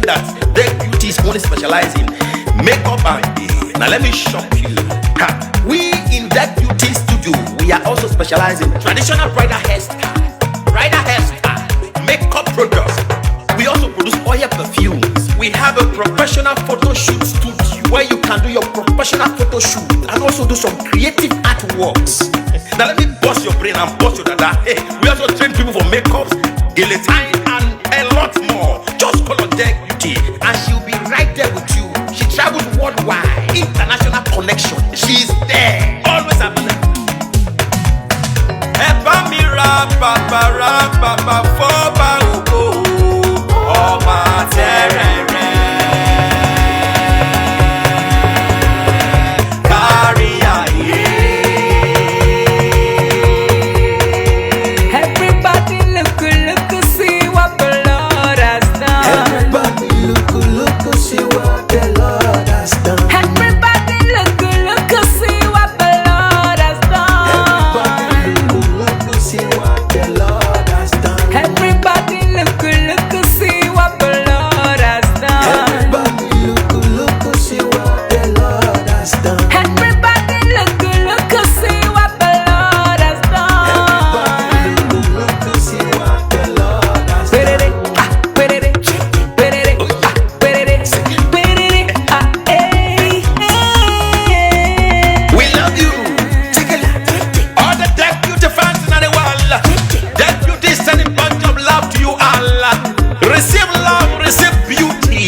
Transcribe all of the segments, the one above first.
that their beauty is only specialized in makeup and hair. Now let me shock you. We in that beauty studio, we are also specialized in traditional bridal hairstyle, makeup products. We also produce oil perfumes. We have a professional photo shoot studio where you can do your professional photo shoot and also do some creative artworks. Now let me bust your brain and bust your dada. Hey, we also train people for makeup, Gele time, and a lot more. Just call on Deck Beauty and she'll be right there with you. She travels worldwide, international connection. She's there, always available. Receive love, receive beauty.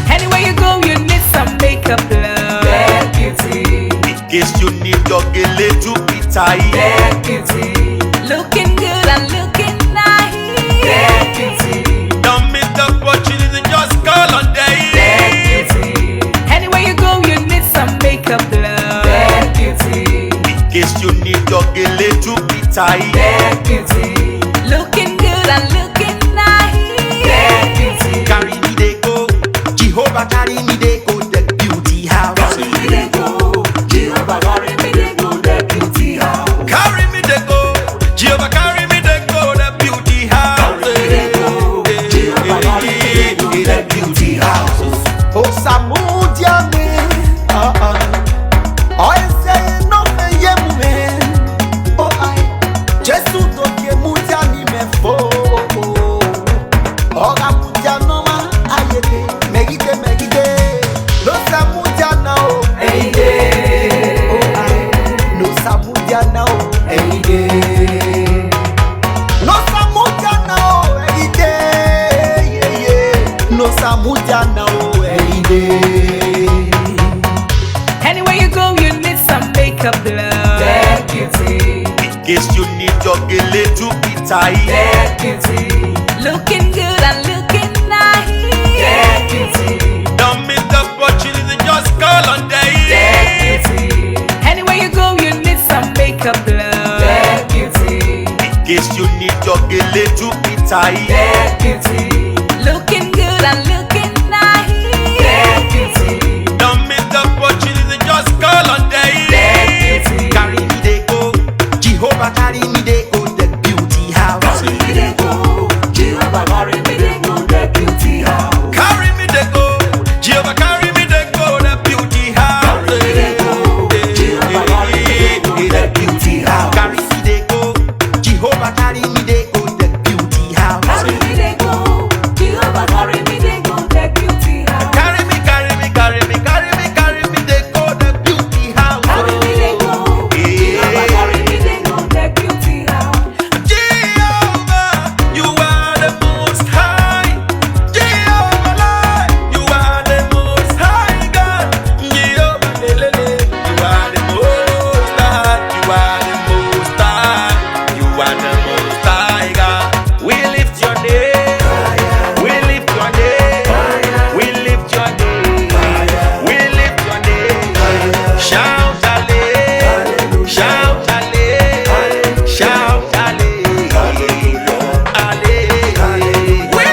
Anywhere you go, you need some makeup, love. Deck Beauty. In case you need your Gele to be tight. Deck Beauty. Looking good and looking nice. Deck Beauty. Don't miss the opportunity, just call on day. Deck Beauty. Anywhere you go, you need some makeup, love. Deck Beauty. In case you need your Gele to be tight. Deck Beauty. Looking good and looking nice. Deck Beauty. Carry me they go, Jehovah carry me they go, the beauty house. Carry me they go, Jehovah carry me they go, the beauty house. Carry me they go, Jehovah carry me they go, the beauty house. Carry me they go, Jehovah carry me they go, the beauty house. Oh Samudia me, I say no me yemu me. Oh I, Jesus do ke mudia ni me fo. Oh Samudia no ma ayete, megide. No Samudia now, Hey day. oh I, no Samudia now, Hey day. no Samudia now, any day, yeah. No Samudia now, any day. Anywhere you go, you need some makeup, love. Deck Beauty. In case you need your Gele to be tight. Deck Beauty. Looking good and looking nice. Deck Beauty. Don't miss the opportunity, just call on day. Deck Beauty. Anywhere you go, you need some makeup, love. Deck Beauty. In case you need your Gele to be tight.